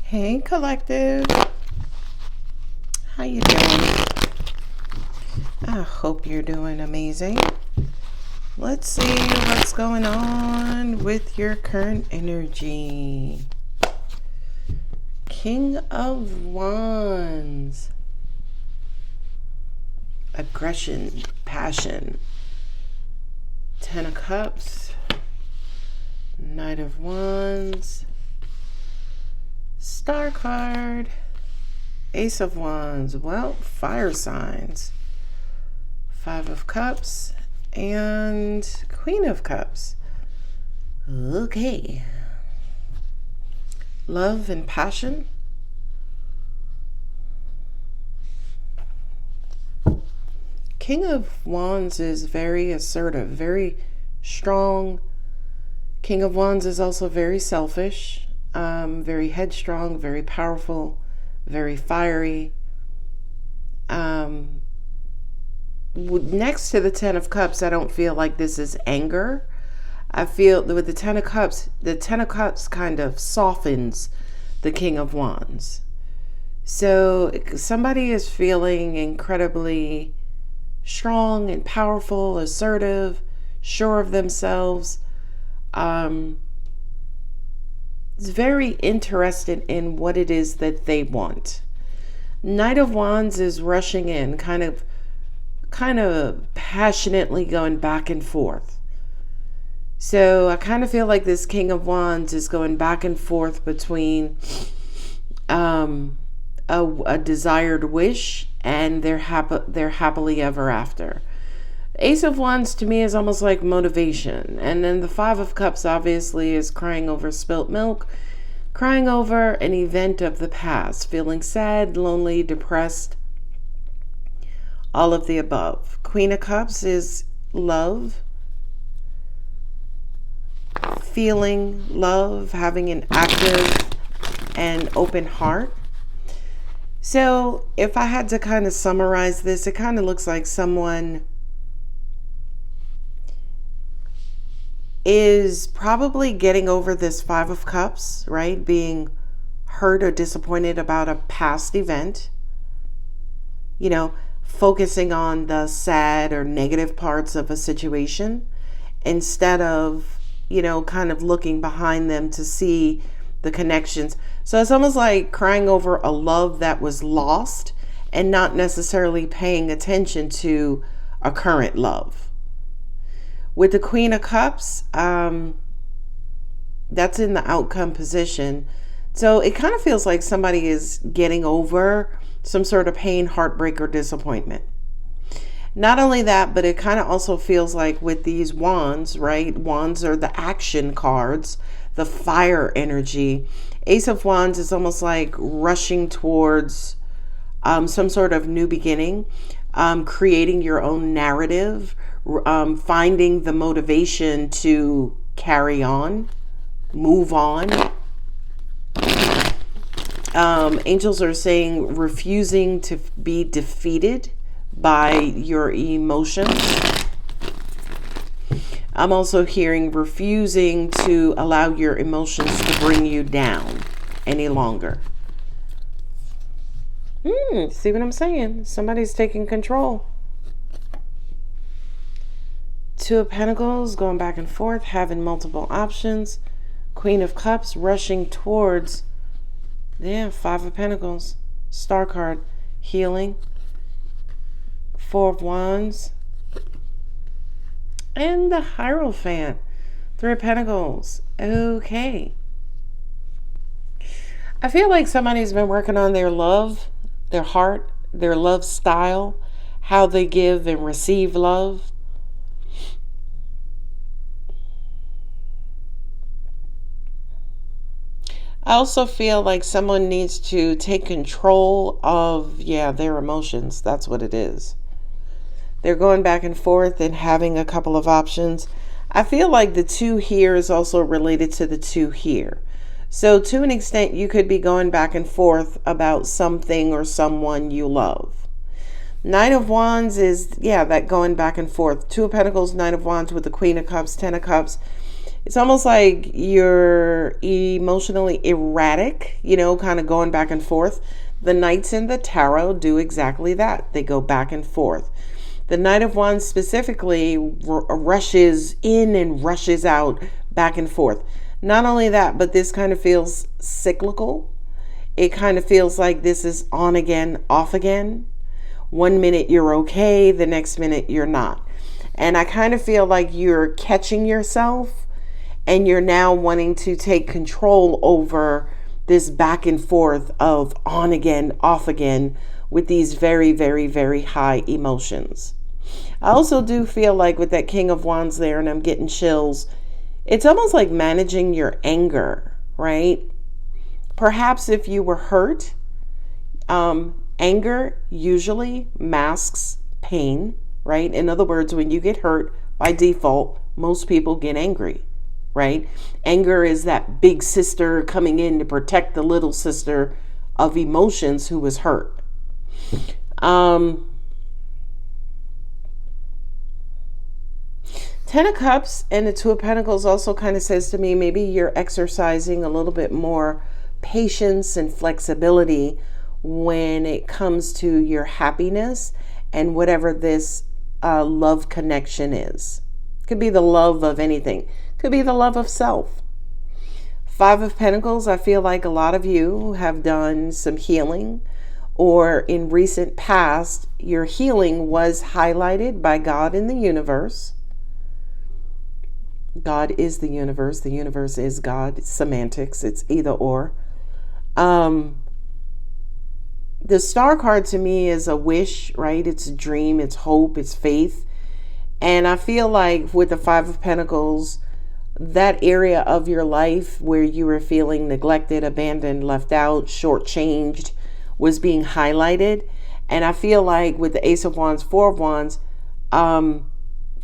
Hey collective, how you doing? I hope you're doing amazing. Let's see what's going on with your current energy. King of Wands. Aggression, passion. Ten of Cups. Knight of Wands. Star card. Ace of Wands. Well, fire signs. Five of Cups and Queen of Cups. Okay. Love and passion. King of Wands is very assertive, very strong. King of Wands is also very selfish, very headstrong, very powerful, very fiery. Next to the Ten of Cups, I don't feel like this is anger. I feel that with the Ten of Cups kind of softens the King of Wands. So somebody is feeling incredibly strong and powerful, assertive, sure of themselves. Is very interested in what it is that they want. Knight of Wands is rushing in, kind of passionately going back and forth. So I kind of feel like this King of Wands is going back and forth between a desired wish and their happily ever after. Ace of Wands to me is almost like motivation. And then the Five of Cups obviously is crying over spilt milk, crying over an event of the past, feeling sad, lonely, depressed, all of the above. Queen of Cups is love, feeling love, having an active and open heart. So if I had to kind of summarize this, it kind of looks like someone is probably getting over this Five of Cups, right? Being hurt or disappointed about a past event. You know, focusing on the sad or negative parts of a situation instead of, kind of looking behind them to see the connections. So it's almost like crying over a love that was lost and not necessarily paying attention to a current love. With the Queen of Cups, that's in the outcome position. So it kind of feels like somebody is getting over some sort of pain, heartbreak, or disappointment. Not only that, but it kind of also feels like with these wands, right? Wands are the action cards, the fire energy. Ace of Wands is almost like rushing towards some sort of new beginning, creating your own narrative, finding the motivation to carry on, move on. Angels are saying refusing to be defeated by your emotions. I'm also hearing refusing to allow your emotions to bring you down any longer. See what I'm saying? Somebody's taking control. Two of Pentacles going back and forth, having multiple options. Queen of Cups rushing towards, Five of Pentacles. Star card, healing. Four of Wands. And the Hierophant. Three of Pentacles. Okay. I feel like somebody's been working on their love, their heart, their love style, how they give and receive love. I also feel like someone needs to take control of, their emotions. That's what it is. They're going back and forth and having a couple of options. I feel like the two here is also related to the two here. So to an extent, you could be going back and forth about something or someone you love. Knight of Wands is, that going back and forth. Two of Pentacles, Knight of Wands with the Queen of Cups, Ten of Cups. It's almost like you're emotionally erratic, kind of going back and forth. The Knights in the tarot do exactly that. They go back and forth. The Knight of Wands specifically rushes in and rushes out, back and forth. Not only that, but this kind of feels cyclical. It kind of feels like this is on again, off again. One minute you're okay, the next minute you're not. And I kind of feel like you're catching yourself and you're now wanting to take control over this back and forth of on again, off again with these very, very, very high emotions. I also do feel like with that King of Wands there, and I'm getting chills, it's almost like managing your anger, right? Perhaps if you were hurt, anger usually masks pain, right? In other words, when you get hurt, by default, most people get angry, right? Anger is that big sister coming in to protect the little sister of emotions who was hurt. Ten of Cups and the Two of Pentacles also kind of says to me, maybe you're exercising a little bit more patience and flexibility when it comes to your happiness and whatever this love connection is. Could be the love of anything. Could be the love of self. Five of Pentacles, I feel like a lot of you have done some healing, or in recent past, your healing was highlighted by God in the universe. God is the universe is God. It's semantics, it's either or. The star card to me is a wish, right? It's a dream, it's hope, it's faith. And I feel like with the Five of Pentacles, that area of your life where you were feeling neglected, abandoned, left out, shortchanged was being highlighted. And I feel like with the Ace of Wands, Four of Wands,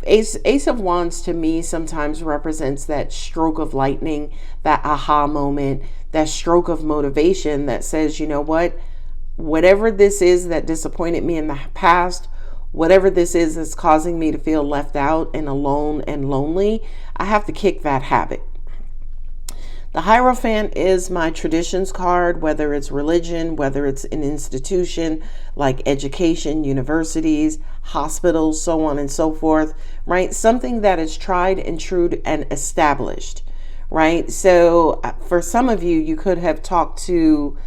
Ace of Wands to me sometimes represents that stroke of lightning, that aha moment, that stroke of motivation that says, you know what, whatever this is that disappointed me in the past, whatever this is that's causing me to feel left out and alone and lonely, I have to kick that habit. The Hierophant is my traditions card, whether it's religion, whether it's an institution like education, universities, hospitals, so on and so forth, right? Something that is tried and true and established, right? So for some of you, you could have talked to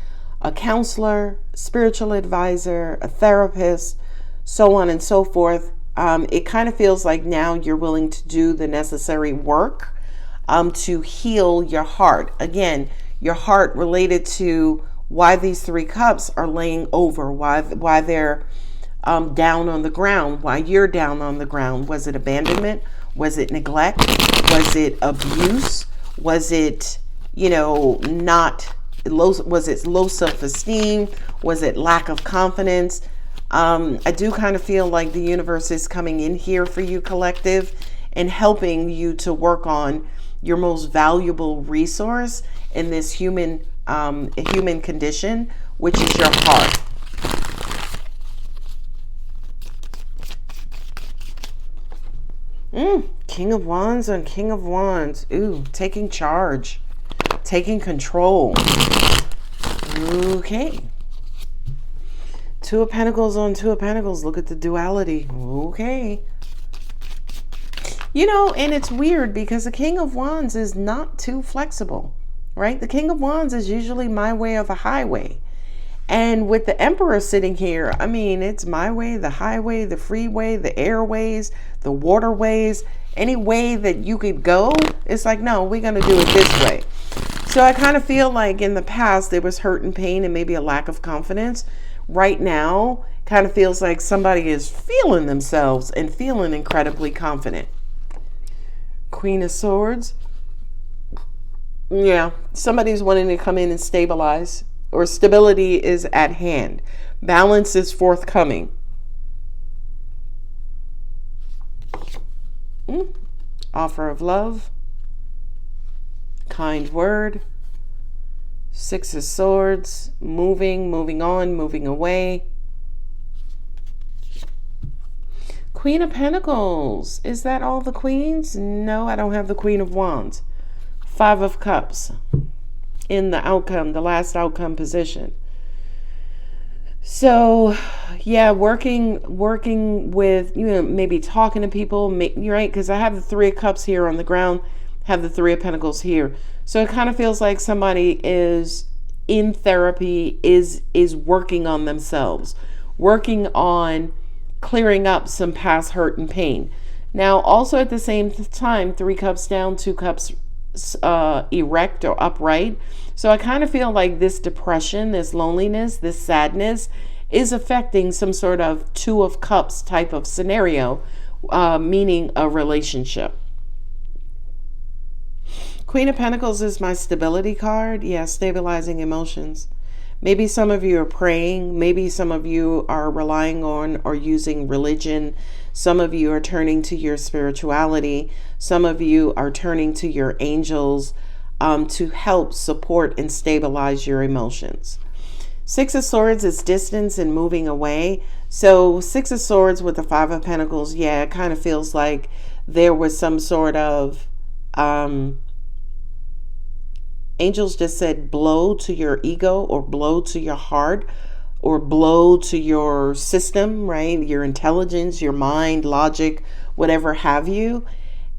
a counselor, spiritual advisor, a therapist, so on and so forth. It kind of feels like now you're willing to do the necessary work to heal your heart. Again, your heart related to why these three cups are laying over, why they're down on the ground, why you're down on the ground. Was it abandonment? Was it neglect? Was it abuse? Was it, not low? Was it low self-esteem? Was it lack of confidence? I do kind of feel like the universe is coming in here for you, collective, and helping you to work on your most valuable resource in this human condition, which is your heart. King of Wands on King of Wands. Ooh, taking charge, taking control. Okay. Two of Pentacles on Two of Pentacles. Look at the duality. Okay. And it's weird because the King of Wands is not too flexible, right? The King of Wands is usually my way or the highway. And with the Emperor sitting here, I mean, it's my way, the highway, the freeway, the airways, the waterways, any way that you could go. It's like, no, we're going to do it this way. So I kind of feel like in the past there was hurt and pain and maybe a lack of confidence. Right now, kind of feels like somebody is feeling themselves and feeling incredibly confident. Queen of Swords. Yeah, somebody's wanting to come in and stabilize, or stability is at hand. Balance is forthcoming. Offer of love. Kind word. Six of Swords. Moving on, moving away. Queen of Pentacles. Is that all the queens? No, I don't have the Queen of Wands. Five of Cups in the outcome, the last outcome position. So, yeah, working with, maybe talking to people, right? Because I have the Three of Cups here on the ground, have the Three of Pentacles here. So it kind of feels like somebody is in therapy, is working on themselves, working on clearing up some past hurt and pain. Now, also at the same time, Three Cups down, Two Cups erect or upright. So I kind of feel like this depression, this loneliness, this sadness is affecting some sort of Two of Cups type of scenario, meaning a relationship. Queen of Pentacles is my stability card. Yeah, stabilizing emotions. Maybe some of you are praying. Maybe some of you are relying on or using religion. Some of you are turning to your spirituality. Some of you are turning to your angels to help support and stabilize your emotions. Six of Swords is distance and moving away. So Six of Swords with the Five of Pentacles, yeah, it kind of feels like there was some sort of angels just said blow to your ego or blow to your heart or blow to your system, right? Your intelligence, your mind, logic, whatever have you.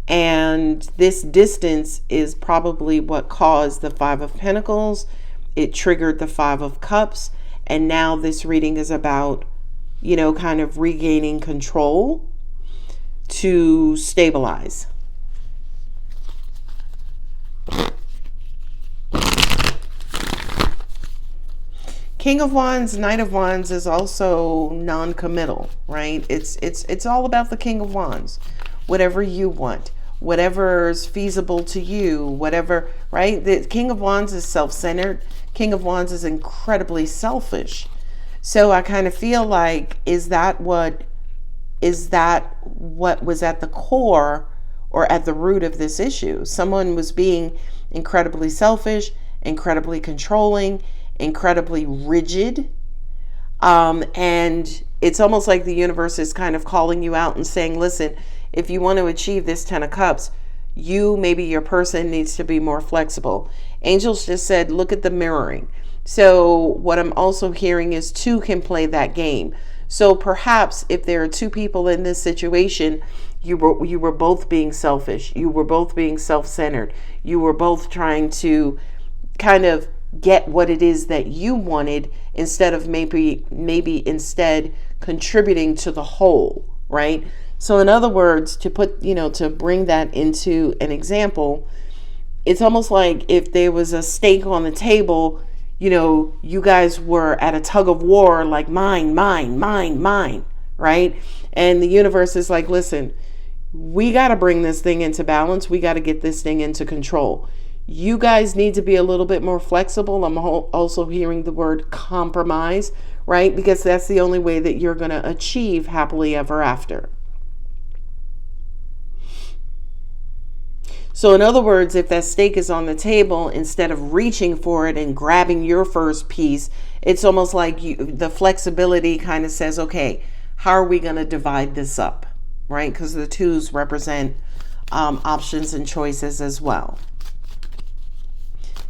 And this distance is probably what caused the Five of Pentacles. It triggered the Five of Cups. And now this reading is about, kind of regaining control to stabilize. King of Wands, Knight of Wands is also non-committal, right? It's all about the King of Wands. Whatever you want, whatever's feasible to you, whatever, right? The King of Wands is self-centered. King of Wands is incredibly selfish. So I kind of feel like, is that what was at the core or at the root of this issue? Someone was being incredibly selfish, incredibly controlling, incredibly rigid. And it's almost like the universe is kind of calling you out and saying, listen, if you want to achieve this Ten of Cups, maybe your person needs to be more flexible. Angels just said, look at the mirroring. So what I'm also hearing is two can play that game. So perhaps if there are two people in this situation, you were both being selfish. You were both being self-centered. You were both trying to kind of get what it is that you wanted instead of maybe instead contributing to the whole, right? So in other words, to bring that into an example, it's almost like if there was a steak on the table, you guys were at a tug of war, like mine, right? And the universe is like, listen, we got to bring this thing into balance. We got to get this thing into control. You guys need to be a little bit more flexible. I'm also hearing the word compromise, right? Because that's the only way that you're going to achieve happily ever after. So in other words, if that steak is on the table, instead of reaching for it and grabbing your first piece, it's almost like the flexibility kind of says, okay, how are we going to divide this up, right? Because the twos represent options and choices as well.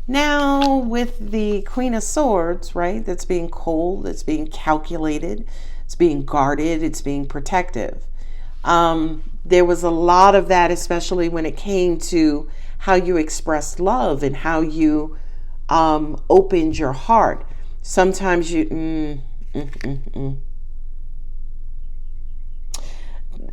Now with the Queen of Swords, right, that's being cold, it's being calculated, it's being guarded, it's being protective. There was a lot of that, especially when it came to how you expressed love and how you opened your heart. Sometimes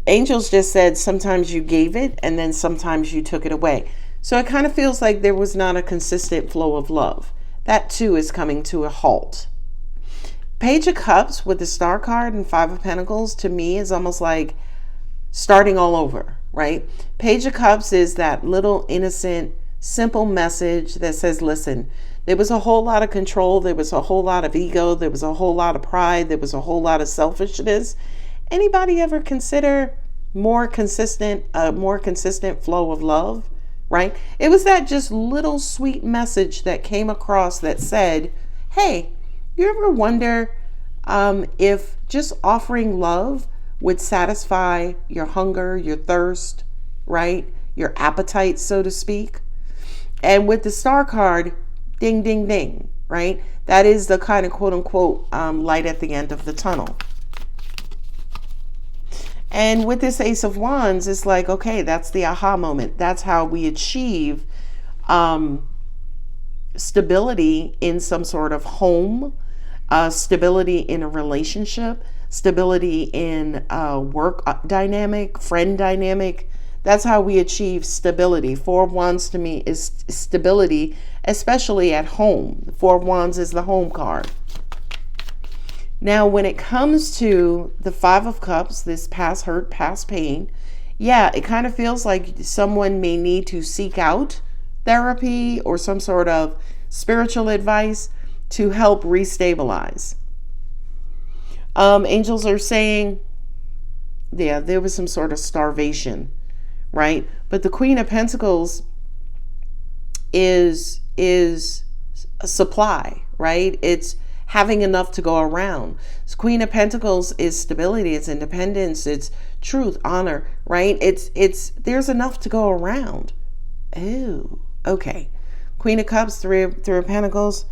Angels just said sometimes you gave it and then sometimes you took it away. So it kind of feels like there was not a consistent flow of love. That too is coming to a halt. Page of Cups with the Star card and Five of Pentacles to me is almost like starting all over, right? Page of Cups is that little innocent, simple message that says, listen, there was a whole lot of control. There was a whole lot of ego. There was a whole lot of pride. There was a whole lot of selfishness. Anybody ever consider a more consistent flow of love, right? It was that just little sweet message that came across that said, hey, you ever wonder if just offering love would satisfy your hunger, your thirst, right? Your appetite, so to speak. And with the Star card, ding, ding, ding, right? That is the kind of quote unquote light at the end of the tunnel. And with this Ace of Wands, it's like, okay, that's the aha moment. That's how we achieve stability in some sort of home, stability in a relationship, stability in work dynamic, friend dynamic. That's how we achieve stability. Four of Wands to me is stability, especially at home. Four of Wands is the home card. Now, when it comes to the Five of Cups, this past hurt, past pain, yeah, it kind of feels like someone may need to seek out therapy or some sort of spiritual advice to help restabilize. Angels are saying, yeah, there was some sort of starvation, right? But the Queen of Pentacles is a supply, right? It's having enough to go around. So Queen of Pentacles is stability, it's independence, it's truth, honor, right? It's there's enough to go around. Ooh, okay. Queen of Cups, three of Pentacles,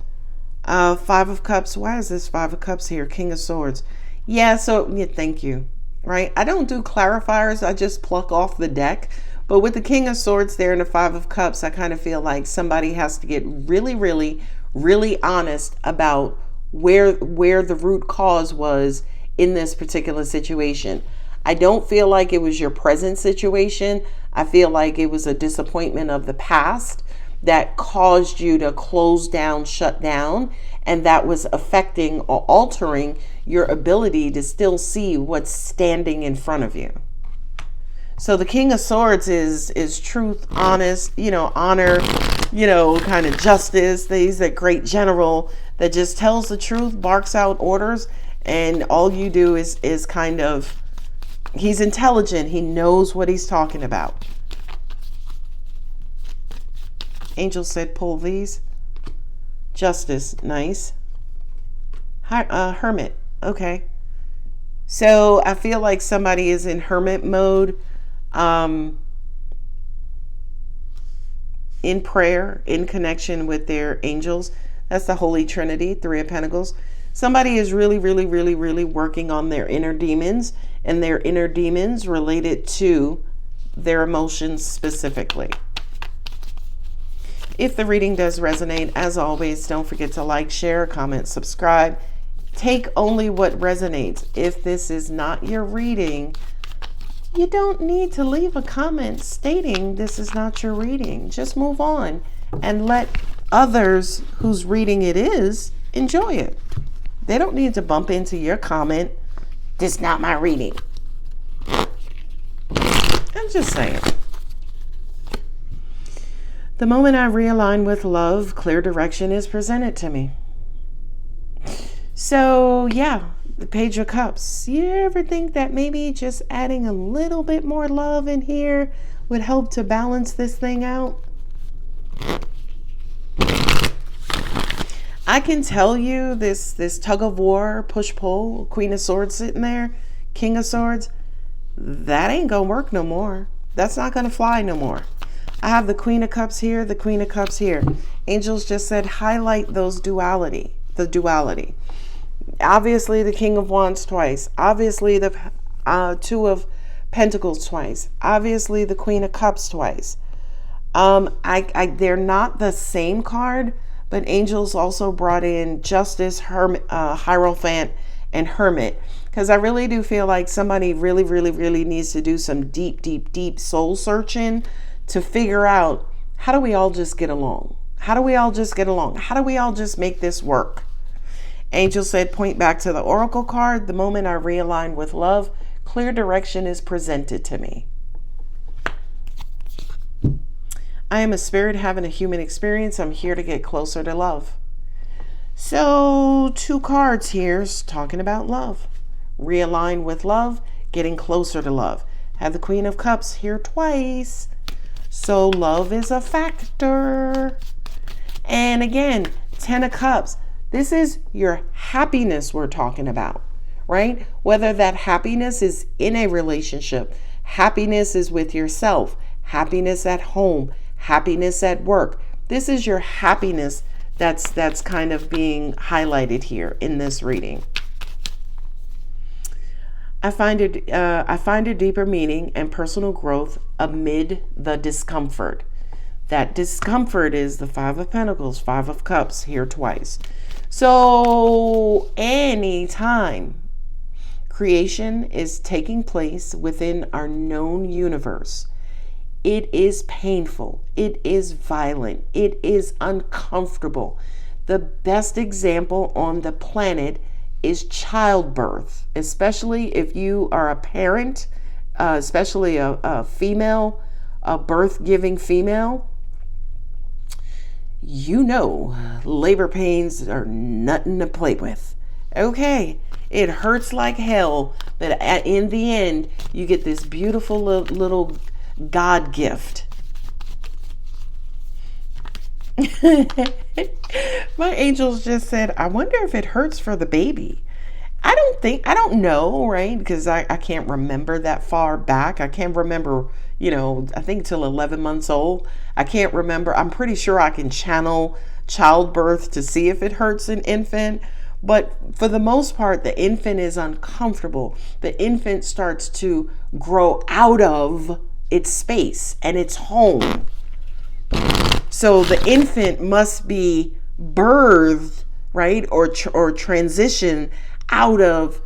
Five of Cups. Why is this Five of Cups here? King of Swords. Yeah, so yeah, thank you. Right? I don't do clarifiers. I just pluck off the deck. But with the King of Swords there and the Five of Cups, I kind of feel like somebody has to get really, really, really honest about where the root cause was in this particular situation. I don't feel like it was your present situation. I feel like it was a disappointment of the past that caused you to close down, shut down, and that was affecting or altering your ability to still see what's standing in front of you. So the King of Swords is truth, honest, honor, kind of justice. He's that great general that just tells the truth, barks out orders, and all you do is kind of, he's intelligent. He knows what he's talking about. Angel said, pull these. Justice, nice. Hermit, okay. So I feel like somebody is in hermit mode, in prayer, in connection with their angels. That's the Holy Trinity, Three of Pentacles. Somebody is really, really, really, really working on their inner demons, and their inner demons related to their emotions specifically. If the reading does resonate, as always, don't forget to like, share, comment, subscribe. Take only what resonates. If this is not your reading, you don't need to leave a comment stating this is not your reading. Just move on and let others whose reading it is enjoy it. They don't need to bump into your comment, this is not my reading. I'm just saying. The moment I realign with love, clear direction is presented to me. So yeah, the Page of Cups. You ever think that maybe just adding a little bit more love in here would help to balance this thing out? I can tell you this tug of war, push-pull, Queen of Swords sitting there, King of Swords, that ain't gonna work no more. That's not gonna fly no more. I have the Queen of Cups here, the Queen of Cups here. Angels just said highlight those duality, the duality. Obviously the King of Wands twice. Obviously the Two of Pentacles twice. Obviously the Queen of Cups twice. They're not the same card, but angels also brought in Justice, Hierophant, and Hermit. Because I really do feel like somebody really, really, really needs to do some deep, deep, deep soul searching to figure out, how do we all just get along? How do we all just get along? How do we all just make this work? Angel said, point back to the Oracle card. The moment I realign with love, clear direction is presented to me. I am a spirit having a human experience. I'm here to get closer to love. So 2 cards here talking about love. Realign with love, getting closer to love. Have the Queen of Cups here twice. So love is a factor. And again, 10 of Cups. This is your happiness we're talking about, right? Whether that happiness is in a relationship, happiness is with yourself, happiness at home, happiness at work. This is your happiness that's kind of being highlighted here in this reading. I find a deeper meaning and personal growth amid the discomfort. That discomfort is the Five of Pentacles, Five of Cups here twice. So anytime creation is taking place within our known universe, it is painful, it is violent, it is uncomfortable. The best example on the planet is childbirth, especially if you are a parent, especially a female, a birth-giving female. You know, labor pains are nothing to play with. Okay, it hurts like hell, but in the end, you get this beautiful little God gift. My angels just said, I wonder if it hurts for the baby. I don't know, right? Because I can't remember that far back. I can't remember, I think till 11 months old. I can't remember. I'm pretty sure I can channel childbirth to see if it hurts an infant. But for the most part, the infant is uncomfortable. The infant starts to grow out of its space and its home. So the infant must be birthed, right? Or transition out of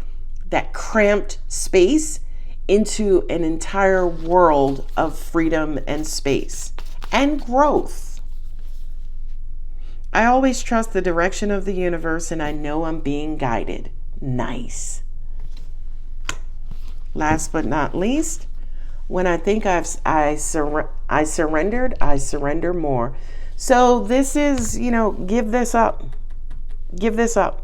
that cramped space into an entire world of freedom and space and growth. I always trust the direction of the universe, and I know I'm being guided. Nice. Last but not least, when I think I surrendered, I surrender more. So this is, give this up. Give this up.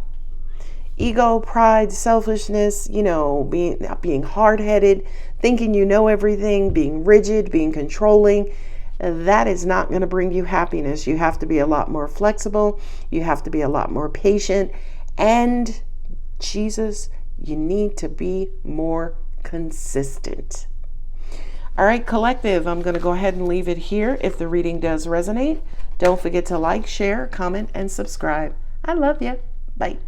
Ego, pride, selfishness, being hard-headed, thinking you know everything, being rigid, being controlling. That is not going to bring you happiness. You have to be a lot more flexible. You have to be a lot more patient. And Jesus, you need to be more consistent. All right, collective, I'm going to go ahead and leave it here. If the reading does resonate, don't forget to like, share, comment, and subscribe. I love you. Bye.